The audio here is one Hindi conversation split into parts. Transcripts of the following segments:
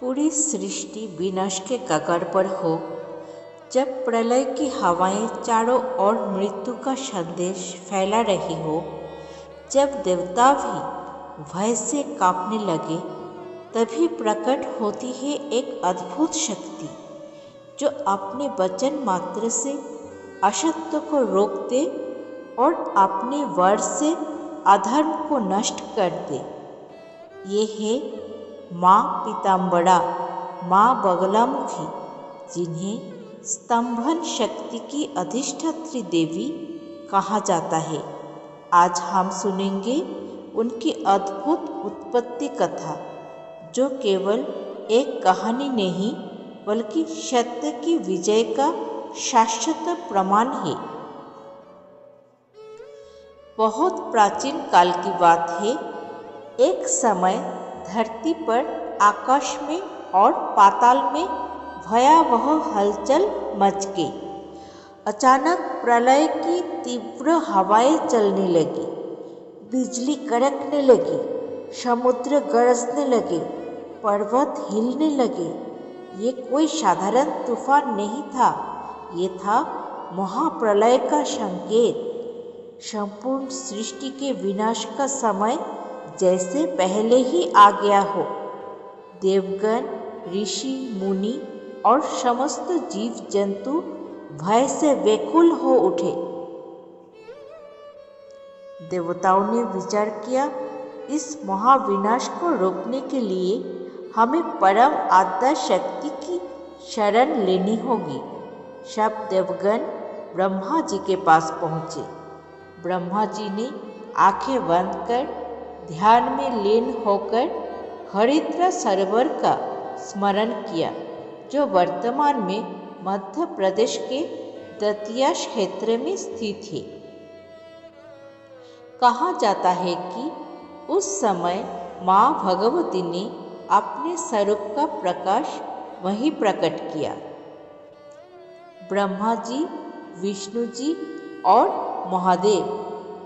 पूरी सृष्टि विनाश के कगार पर हो, जब प्रलय की हवाएं चारों ओर मृत्यु का संदेश फैला रही हो, जब देवता भी भय से कांपने लगे, तभी प्रकट होती है एक अद्भुत शक्ति जो अपने वचन मात्र से असत्य को रोक दे और अपने वर से अधर्म को नष्ट कर दे। ये है माँ पीताम्बरा, माँ बगलामुखी, जिन्हें स्तंभन शक्ति की अधिष्ठात्री देवी कहा जाता है। आज हम सुनेंगे उनकी अद्भुत उत्पत्ति कथा, जो केवल एक कहानी नहीं बल्कि सत्य की विजय का शाश्वत प्रमाण है। बहुत प्राचीन काल की बात है। एक समय धरती पर, आकाश में और पाताल में भयावह हलचल मच गई। अचानक प्रलय की तीव्र हवाएं चलने लगी, बिजली कड़कने लगी, समुद्र गरजने लगे, पर्वत हिलने लगे। ये कोई साधारण तूफान नहीं था, ये था महाप्रलय का संकेत। संपूर्ण सृष्टि के विनाश का समय जैसे पहले ही आ गया हो। देवगण, ऋषि, मुनि और समस्त जीव जंतु भय से व्याकुल हो उठे। देवताओं ने विचार किया, इस महाविनाश को रोकने के लिए हमें परम आद्या शक्ति की शरण लेनी होगी। सब देवगण ब्रह्मा जी के पास पहुँचे। ब्रह्मा जी ने आंखें बंद कर ध्यान में लीन होकर हरिद्रा सरोवर का स्मरण किया, जो वर्तमान में मध्य प्रदेश के दतिया क्षेत्र में स्थित है। कहा जाता है कि उस समय माँ भगवती ने अपने स्वरूप का प्रकाश वहीं प्रकट किया। ब्रह्मा जी, विष्णु जी और महादेव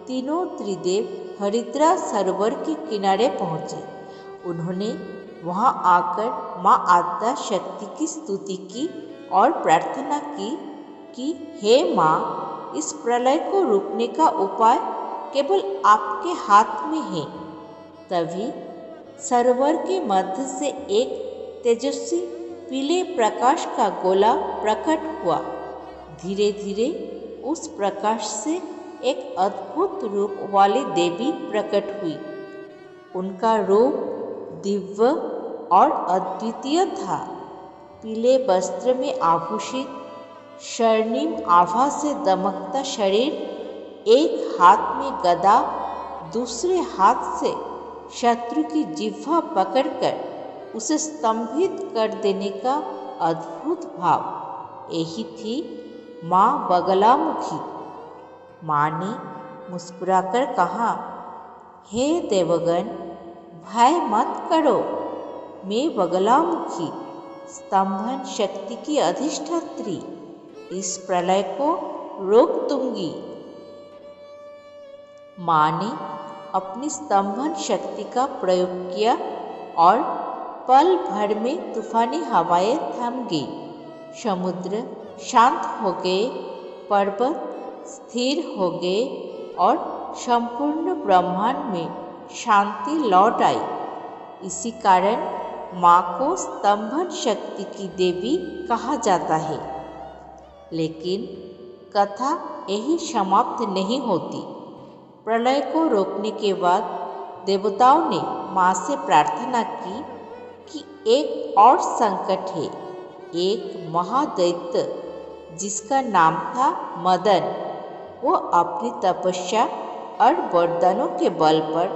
तीनों त्रिदेव हरिद्रा सरोवर के किनारे पहुँचे। उन्होंने वहां आकर माँ आद्या शक्ति की स्तुति की और प्रार्थना की कि हे माँ, इस प्रलय को रोकने का उपाय केवल आपके हाथ में है। तभी सरोवर के मध्य से एक तेजस्वी पीले प्रकाश का गोला प्रकट हुआ। धीरे धीरे उस प्रकाश से एक अद्भुत रूप वाली देवी प्रकट हुई। उनका रूप दिव्य और अद्वितीय था। पीले वस्त्र में आभूषित, स्वर्णिम आभा से दमकता शरीर, एक हाथ में गदा, दूसरे हाथ से शत्रु की जिह्वा पकड़कर उसे स्तंभित कर देने का अद्भुत भाव। यही थी माँ बगलामुखी। माँ ने मुस्कुराकर कहा, हे देवगण, भय मत करो, मैं बगलामुखी, स्तंभन शक्ति की अधिष्ठात्री, इस प्रलय को रोक दूंगी। माँ ने अपनी स्तंभन शक्ति का प्रयोग किया और पल भर में तूफानी हवाएं थम गई। समुद्र शांत हो गए, पर्वत स्थिर हो गए और संपूर्ण ब्रह्मांड में शांति लौट आई। इसी कारण माँ को स्तंभन शक्ति की देवी कहा जाता है। लेकिन कथा यही समाप्त नहीं होती। प्रलय को रोकने के बाद देवताओं ने माँ से प्रार्थना की कि एक और संकट है। एक महादैत्य जिसका नाम था मदन, वो अपनी तपस्या और वरदानों के बल पर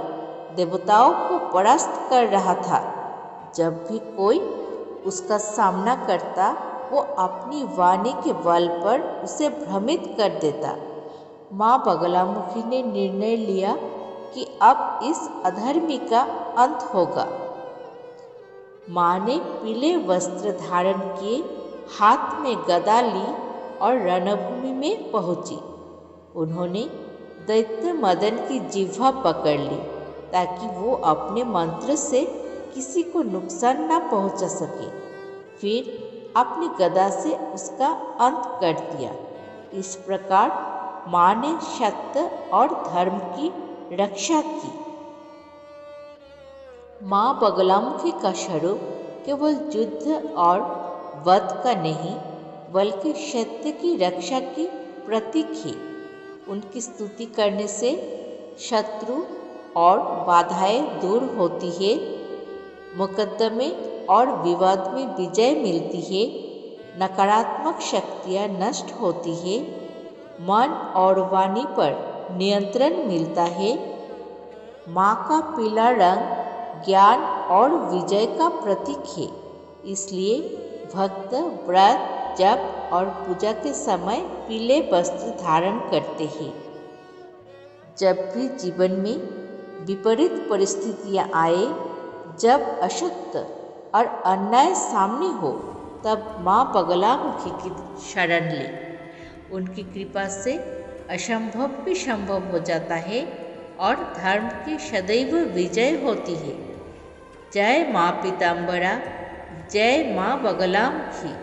देवताओं को परास्त कर रहा था। जब भी कोई उसका सामना करता, वो अपनी वाणी के बल पर उसे भ्रमित कर देता। माँ बगलामुखी ने निर्णय लिया कि अब इस अधर्मी का अंत होगा। माँ ने पीले वस्त्र धारण किए, हाथ में गदा ली और रणभूमि में पहुंची। उन्होंने दैत्य मदन की जिह्वा पकड़ ली ताकि वो अपने मंत्र से किसी को नुकसान न पहुंचा सके। फिर अपनी गदा से उसका अंत कर दिया। इस प्रकार माँ ने सत्य और धर्म की रक्षा की। माँ बगलामुखी का स्वरूप केवल युद्ध और वध का नहीं बल्कि सत्य की रक्षा की प्रतीक है। उनकी स्तुति करने से शत्रु और बाधाएं दूर होती है, मुकदमे और विवाद में विजय मिलती है, नकारात्मक शक्तियाँ नष्ट होती है, मन और वाणी पर नियंत्रण मिलता है। माँ का पीला रंग ज्ञान और विजय का प्रतीक है, इसलिए भक्त व्रत जप और पूजा के समय पीले वस्त्र धारण करते हैं। जब भी जीवन में विपरीत परिस्थितियाँ आए, जब असत्य और अन्याय सामने हो, तब माँ बगलामुखी की शरण ले। उनकी कृपा से असंभव भी संभव हो जाता है और धर्म की सदैव विजय होती है। जय माँ पीताम्बरा, जय माँ बगलामुखी।